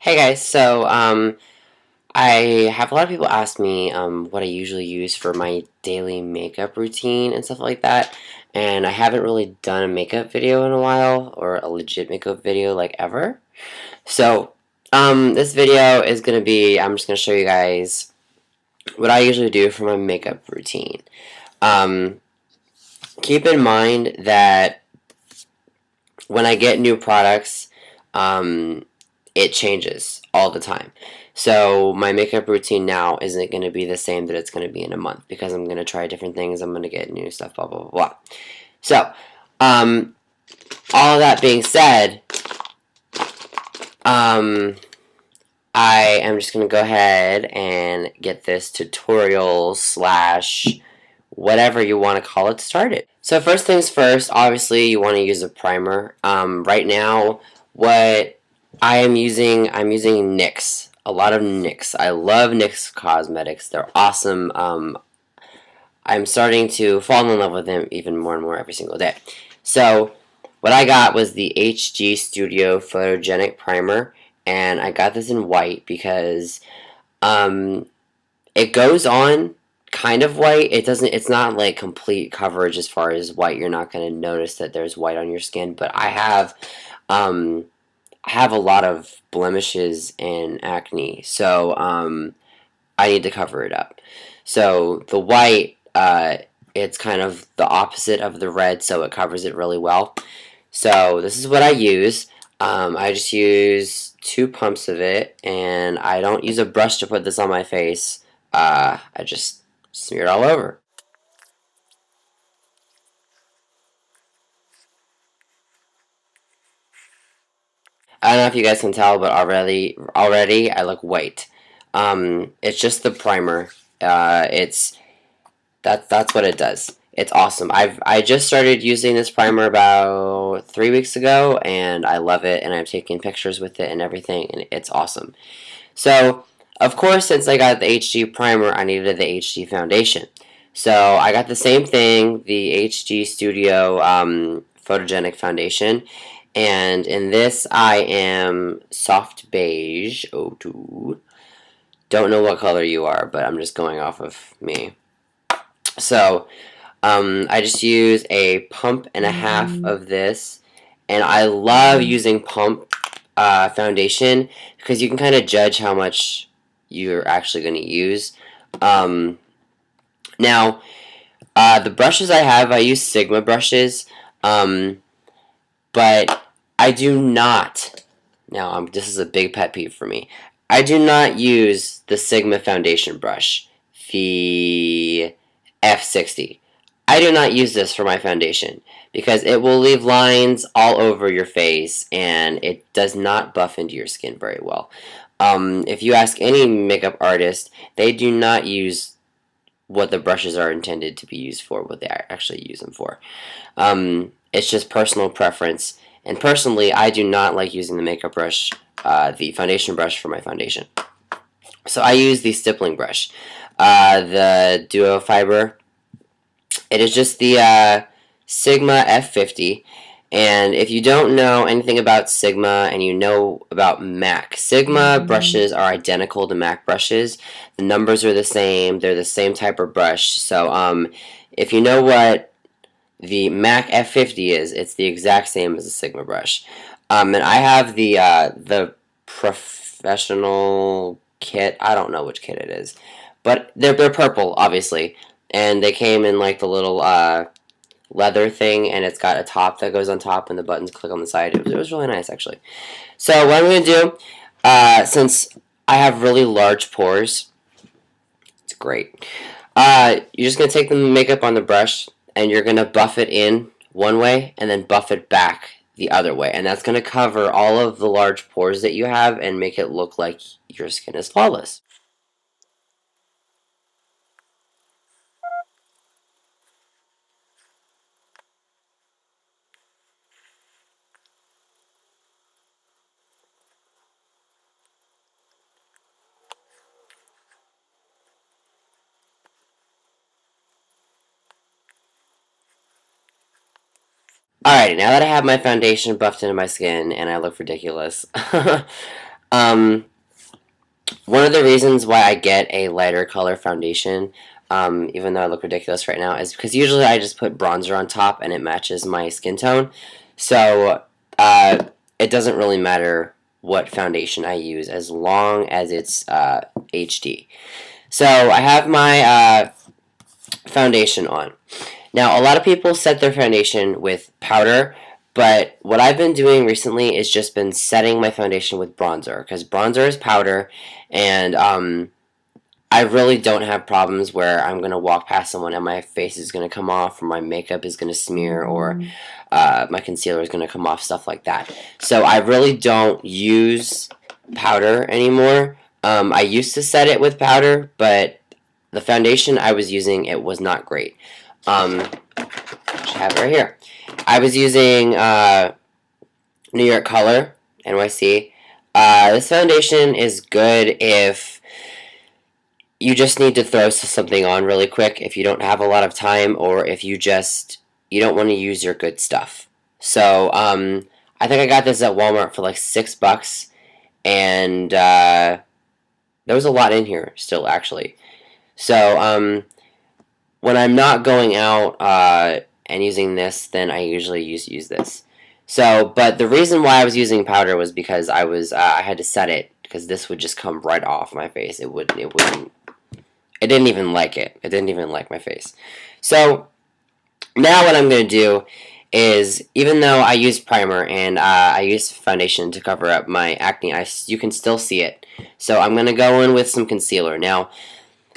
Hey guys, I have a lot of people ask me what I usually use for my daily makeup routine and stuff like that, and I haven't really done a makeup video in a while, or a legit makeup video like ever. So, this video is gonna be, I'm just gonna show you guys what I usually do for my makeup routine. Um, Keep in mind that when I get new products, um, it changes all the time. So my makeup routine now isn't going to be the same that it's going to be in a month because I'm going to try different things. I'm going to get new stuff, blah, blah, blah, blah. So, um, all that being said, um, I am just going to go ahead and get this tutorial slash whatever you want to call it started. So first things first, obviously you want to use a primer. Right now, what I'm using NYX. A lot of NYX. I love NYX cosmetics. They're awesome. I'm starting to fall in love with them even more and more every single day. So what I got was the HG Studio Photogenic Primer, and I got this in white because it goes on kind of white. It's not like complete coverage as far as white. You're not going to notice that there's white on your skin, but I have a lot of blemishes and acne, so I need to cover it up. So the white, it's kind of the opposite of the red, so it covers it really well. So this is what I use. I just use 2 pumps of it, and I don't use a brush to put this on my face. I just smear it all over. I don't know if you guys can tell, but already I look white. It's just the primer. It's that's what it does. It's awesome. I just started using this primer about 3 weeks ago, and I love it. And I'm taking pictures with it and everything, and it's awesome. So, of course, since I got the HG primer, I needed the HG foundation. So I got the same thing, the HG Studio Photogenic Foundation, and in this I am soft beige 02. Don't know what color you are, but I'm just going off of me. So I just use a pump and a half of this, and I love using pump foundation because you can kind of judge how much you're actually going to use. Um, Now, the brushes I use Sigma brushes, um, but I do not. Now, this is a big pet peeve for me. I do not use the Sigma foundation brush, the F60. I do not use this for my foundation because it will leave lines all over your face and it does not buff into your skin very well. If you ask any makeup artist, they do not use what the brushes are intended to be used for, what they actually use them for. It's just personal preference, and personally, I do not like using the makeup brush, the foundation brush for my foundation. So I use the stippling brush, the Duo Fiber. It is just the Sigma F50. And if you don't know anything about Sigma and you know about MAC, Sigma brushes are identical to MAC brushes. The numbers are the same. They're the same type of brush. So if you know what the MAC F50 is, it's the exact same as a Sigma brush. And I have the professional kit. I don't know which kit it is, but they're purple, obviously, and they came in like the little leather thing, and it's got a top that goes on top, and the buttons click on the side. It was really nice, actually. So what I'm going to do, since I have really large pores, it's great. You're just going to take the makeup on the brush, and you're going to buff it in one way, and then buff it back the other way. And that's going to cover all of the large pores that you have and make it look like your skin is flawless. Alrighty, now that I have my foundation buffed into my skin and I look ridiculous, Um, One of the reasons why I get a lighter color foundation, even though I look ridiculous right now, is because usually I just put bronzer on top and it matches my skin tone. So uh, it doesn't really matter what foundation I use as long as it's HD. So I have my foundation on. Now, a lot of people set their foundation with powder, but what I've been doing recently is just been setting my foundation with bronzer because bronzer is powder, and I really don't have problems where I'm gonna walk past someone and my face is gonna come off, or my makeup is gonna smear, or my concealer is gonna come off, stuff like that. So I really don't use powder anymore. I used to set it with powder, but the foundation I was using, it was not great. I have it right here. I was using New York Color NYC. This foundation is good if you just need to throw something on really quick, if you don't have a lot of time, or if you don't want to use your good stuff. So I think I got this at Walmart for like $6, and there was a lot in here still, actually. So when I'm not going out and using this, then I usually use this. So, but the reason why I was using powder was because I had to set it because this would just come right off my face. It didn't even like it. It didn't even like my face. So now what I'm gonna do is, even though I use primer and I use foundation to cover up my acne, you can still see it. So I'm gonna go in with some concealer now.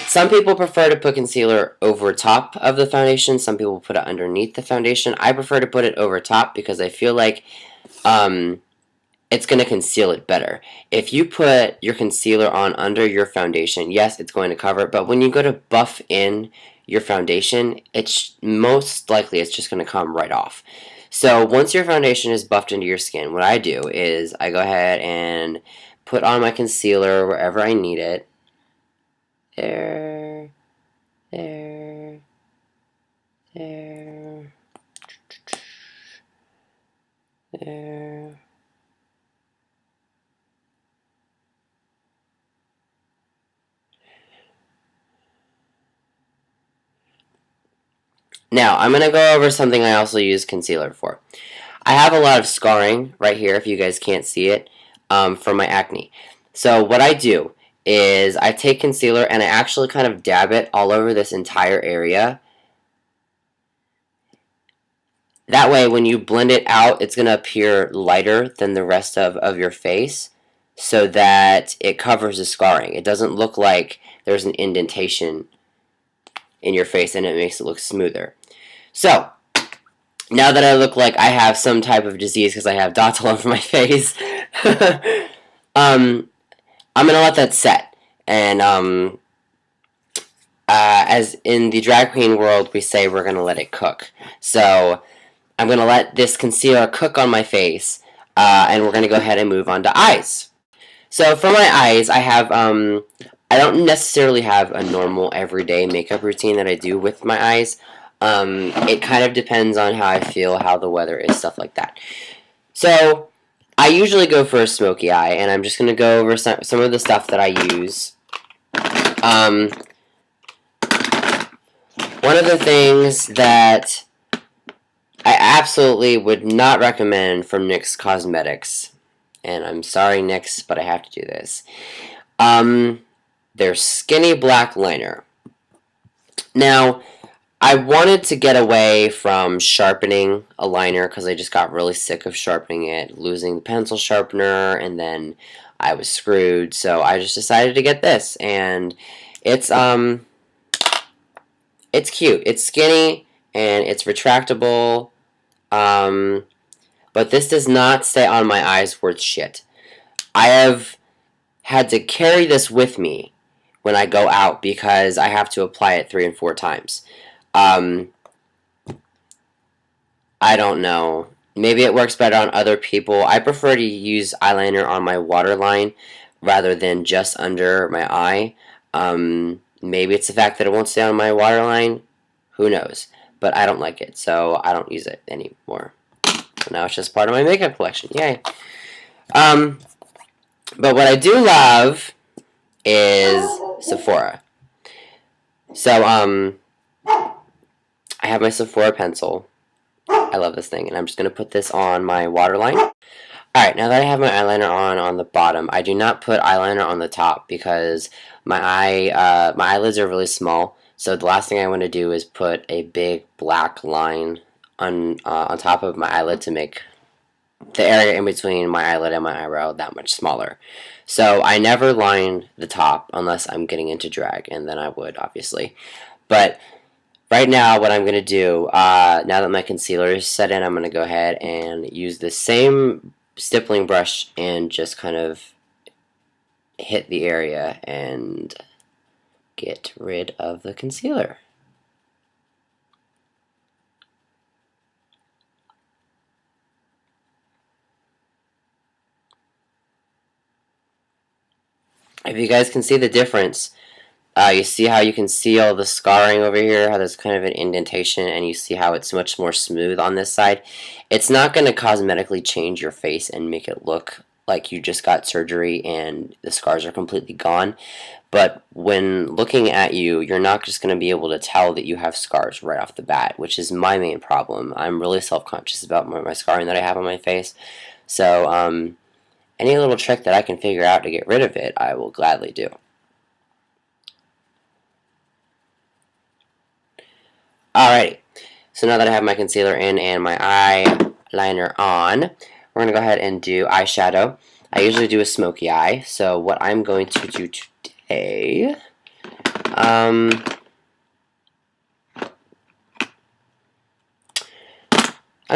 Some people prefer to put concealer over top of the foundation. Some people put it underneath the foundation. I prefer to put it over top because I feel like it's going to conceal it better. If you put your concealer on under your foundation, yes, it's going to cover it, but when you go to buff in your foundation, it's most likely it's just going to come right off. So once your foundation is buffed into your skin, what I do is I go ahead and put on my concealer wherever I need it. There, there, there, there. Now, I'm going to go over something I also use concealer for. I have a lot of scarring right here, if you guys can't see it, from my acne. So what I do is I take concealer and I actually kind of dab it all over this entire area. That way, when you blend it out, it's going to appear lighter than the rest of your face so that it covers the scarring. It doesn't look like there's an indentation in your face, and it makes it look smoother. So, now that I look like I have some type of disease because I have dots all over my face, I'm going to let that set. And as in the drag queen world, we say we're going to let it cook. So I'm going to let this concealer cook on my face, and we're going to go ahead and move on to eyes. So for my eyes, I don't necessarily have a normal everyday makeup routine that I do with my eyes. It kind of depends on how I feel, how the weather is, stuff like that. So I usually go for a smoky eye, and I'm just going to go over some of the stuff that I use. One of the things that I absolutely would not recommend from NYX Cosmetics, and I'm sorry NYX, but I have to do this, their Skinny Black Liner. Now, I wanted to get away from sharpening a liner because I just got really sick of sharpening it, losing the pencil sharpener, and then I was screwed. So I just decided to get this, and it's cute. It's skinny and it's retractable. But this does not stay on my eyes worth shit. I have had to carry this with me when I go out because I have to apply it 3 and 4 times. I don't know. Maybe it works better on other people. I prefer to use eyeliner on my waterline rather than just under my eye. Maybe it's the fact that it won't stay on my waterline. Who knows? But I don't like it, so I don't use it anymore. So now it's just part of my makeup collection. Yay. But what I do love is Sephora. So, I have my Sephora pencil. I love this thing, and I'm just going to put this on my waterline. Alright, now that I have my eyeliner on the bottom, I do not put eyeliner on the top because my eyelids are really small, so the last thing I want to do is put a big black line on top of my eyelid to make the area in between my eyelid and my eyebrow that much smaller. So I never line the top unless I'm getting into drag, and then I would, obviously. But right now, what I'm going to do, now that my concealer is set in, I'm going to go ahead and use the same stippling brush and just kind of hit the area and get rid of the concealer. If you guys can see the difference, you see how you can see all the scarring over here, how there's kind of an indentation, and you see how it's much more smooth on this side. It's not going to cosmetically change your face and make it look like you just got surgery and the scars are completely gone. But when looking at you, you're not just going to be able to tell that you have scars right off the bat, which is my main problem. I'm really self-conscious about my scarring that I have on my face. So, any little trick that I can figure out to get rid of it, I will gladly do. Alrighty, so now that I have my concealer in and my eyeliner on, we're going to go ahead and do eyeshadow. I usually do a smoky eye, so what I'm going to do today, I'm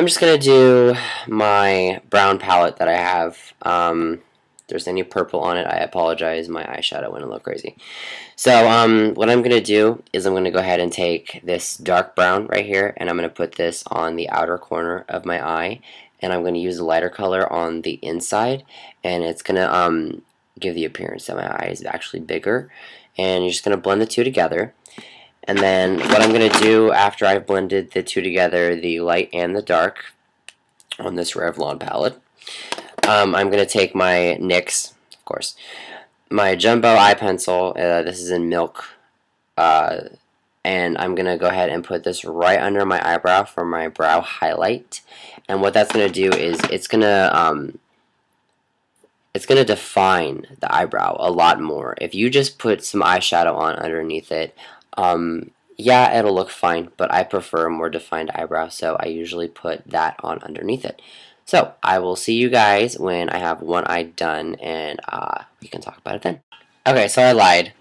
just going to do my brown palette that I have. If there's any purple on it, I apologize. My eyeshadow went a little crazy. So what I'm going to do is I'm going to go ahead and take this dark brown right here, and I'm going to put this on the outer corner of my eye, and I'm going to use the lighter color on the inside, and it's going to give the appearance that my eye is actually bigger. And you're just going to blend the two together. And then what I'm going to do after I've blended the two together, the light and the dark, on this Revlon palette, I'm going to take my NYX, of course, my jumbo eye pencil. This is in milk, and I'm going to go ahead and put this right under my eyebrow for my brow highlight. And what that's going to do is it's going to define the eyebrow a lot more. If you just put some eyeshadow on underneath it, yeah, it'll look fine, but I prefer a more defined eyebrow, so I usually put that on underneath it. So, I will see you guys when I have one eye done, and we can talk about it then. Okay, so I lied.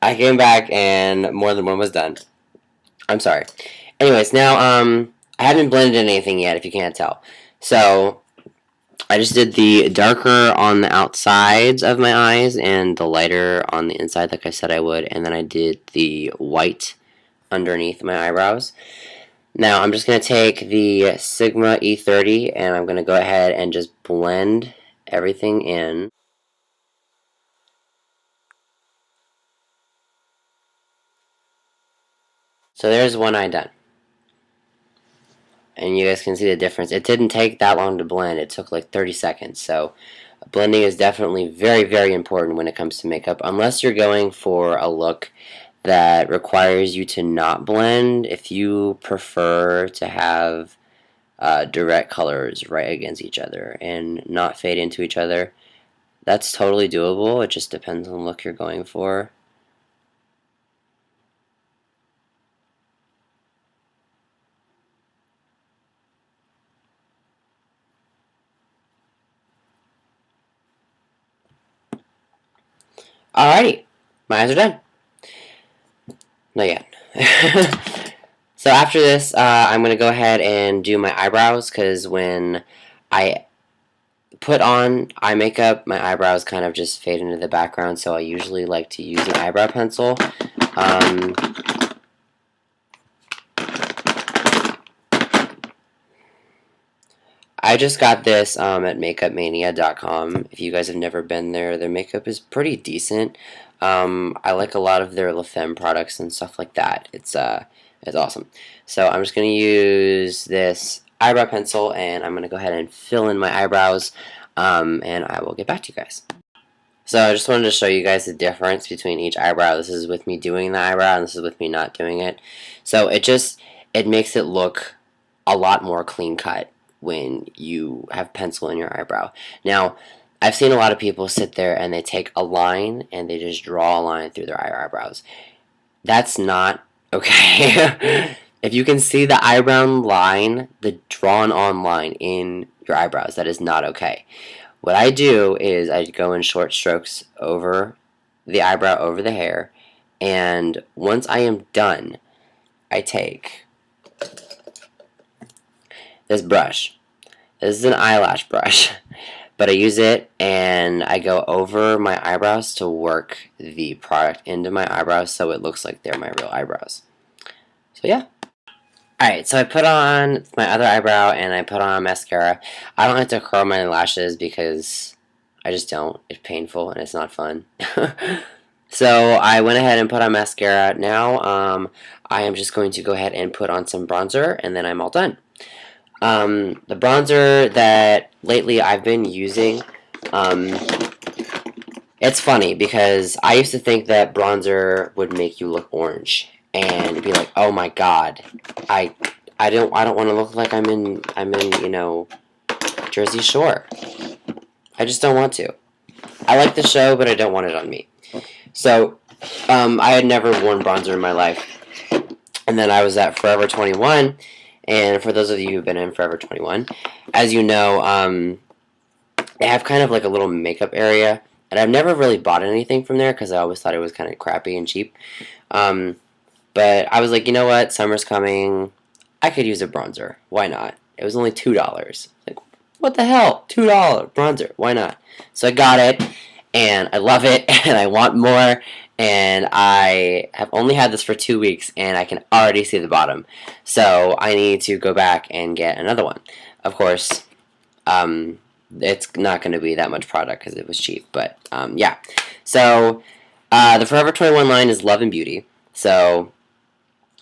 I came back and more than one was done. I'm sorry. Anyways, now, I haven't blended anything yet, if you can't tell. So, I just did the darker on the outsides of my eyes and the lighter on the inside, like I said I would, and then I did the white underneath my eyebrows. Now I'm just going to take the Sigma E30 and I'm going to go ahead and just blend everything in. So there's one eye done. And you guys can see the difference. It didn't take that long to blend. It took like 30 seconds. So blending is definitely very, very important when it comes to makeup. Unless you're going for a look that requires you to not blend. If you prefer to have direct colors right against each other and not fade into each other, that's totally doable. It just depends on the look you're going for. Alrighty, my eyes are done. Not yet. So after this, I'm going to go ahead and do my eyebrows, because when I put on eye makeup, my eyebrows kind of just fade into the background, so I usually like to use an eyebrow pencil. I just got this at makeupmania.com. If you guys have never been there, their makeup is pretty decent. I like a lot of their La Femme products and stuff like that. It's awesome. So I'm just going to use this eyebrow pencil, and I'm going to go ahead and fill in my eyebrows. and I will get back to you guys. So I just wanted to show you guys the difference between each eyebrow. This is with me doing the eyebrow, and this is with me not doing it. So it makes it look a lot more clean cut when you have pencil in your eyebrow. Now, I've seen a lot of people sit there and they take a line and they just draw a line through their eyebrows. That's not okay. If you can see the eyebrow line, the drawn on line in your eyebrows, that is not okay. What I do is I go in short strokes over the eyebrow, over the hair, and once I am done, I take this brush. This is an eyelash brush, but I use it and I go over my eyebrows to work the product into my eyebrows so it looks like they're my real eyebrows. So yeah. Alright, so I put on my other eyebrow and I put on mascara. I don't like to curl my lashes because I just don't. It's painful and it's not fun. So I went ahead and put on mascara. Now I am just going to go ahead and put on some bronzer and then I'm all done. The bronzer that lately I've been using, it's funny because I used to think that bronzer would make you look orange and be like, oh my god, I don't want to look like I'm in Jersey Shore. I just don't want to. I like the show, but I don't want it on me. So I had never worn bronzer in my life, and then I was at Forever 21, and for those of you who've been in Forever 21, as you know, they have kind of like a little makeup area, and I've never really bought anything from there because I always thought it was kind of crappy and cheap. But I was like, you know what? Summer's coming. I could use a bronzer. Why not? It was only $2. Like, what the hell? $2 bronzer. Why not? So I got it, and I love it, and I want more. And I have only had this for 2 weeks, and I can already see the bottom. So I need to go back and get another one. Of course, it's not going to be that much product because it was cheap. But yeah. So the Forever 21 line is Love and Beauty. So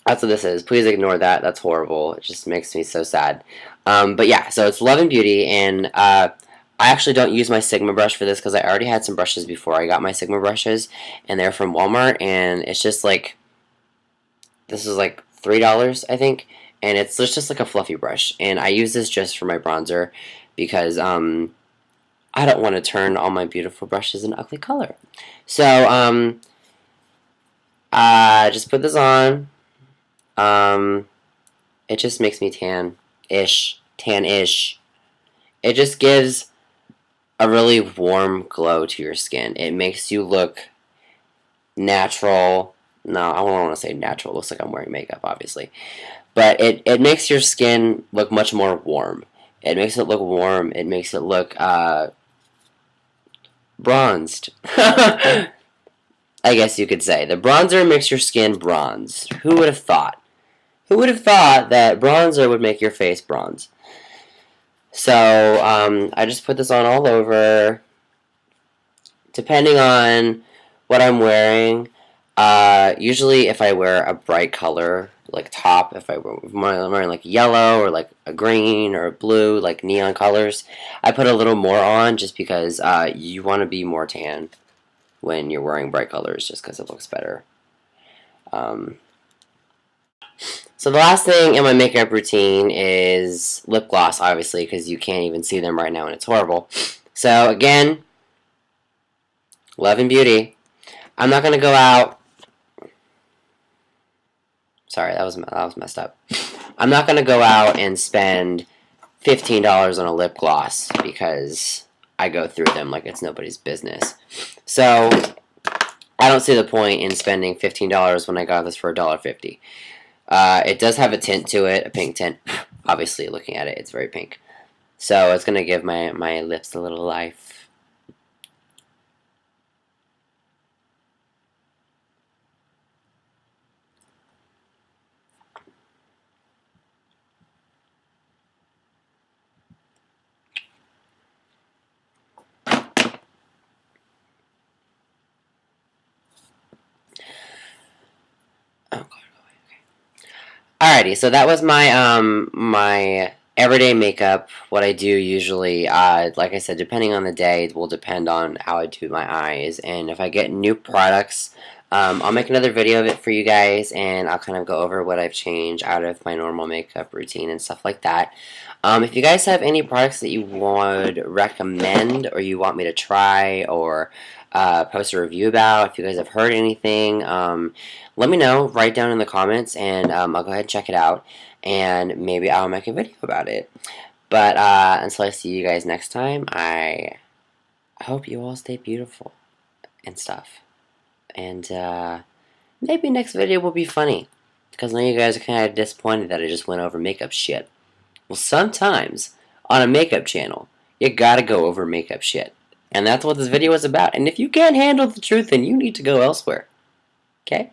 that's what this is. Please ignore that. That's horrible. It just makes me so sad. But yeah, so it's Love and Beauty, and I actually don't use my Sigma brush for this because I already had some brushes before I got my Sigma brushes, and they're from Walmart, and it's just like, this is like $3, I think, and it's just like a fluffy brush, and I use this just for my bronzer because I don't want to turn all my beautiful brushes an ugly color. So just put this on. It just makes me tan-ish. It just gives a really warm glow to your skin. It makes you look natural. No, I don't want to say natural. It looks like I'm wearing makeup, obviously. But it makes your skin look much more warm. It makes it look warm. It makes it look bronzed. I guess you could say. The bronzer makes your skin bronze. Who would have thought? Who would have thought that bronzer would make your face bronze? So, I just put this on all over. Depending on what I'm wearing, usually if I wear a bright color, like top, if I'm wearing like yellow or like a green or a blue, like neon colors, I put a little more on just because you want to be more tan when you're wearing bright colors just because it looks better. So the last thing in my makeup routine is lip gloss, obviously, because you can't even see them right now and it's horrible. So again, Love and Beauty. I'm not gonna go out. Sorry, that was messed up. I'm not gonna go out and spend $15 on a lip gloss because I go through them like it's nobody's business. So I don't see the point in spending $15 when I got this for $1.50. It does have a tint to it, a pink tint. Obviously, looking at it, it's very pink. So it's going to give my lips a little life. Oh, God. Alrighty, so that was my everyday makeup, what I do usually, like I said, depending on the day, it will depend on how I do my eyes. And if I get new products, I'll make another video of it for you guys, and I'll kind of go over what I've changed out of my normal makeup routine and stuff like that. If you guys have any products that you would recommend or you want me to try or post a review about, if you guys have heard anything, let me know. Write down in the comments, and I'll go ahead and check it out, and maybe I'll make a video about it. But until I see you guys next time, I hope you all stay beautiful and stuff. And maybe next video will be funny, because I know you guys are kind of disappointed that I just went over makeup shit. Well, sometimes on a makeup channel, you gotta go over makeup shit. And that's what this video is about. And if you can't handle the truth, then you need to go elsewhere. Okay?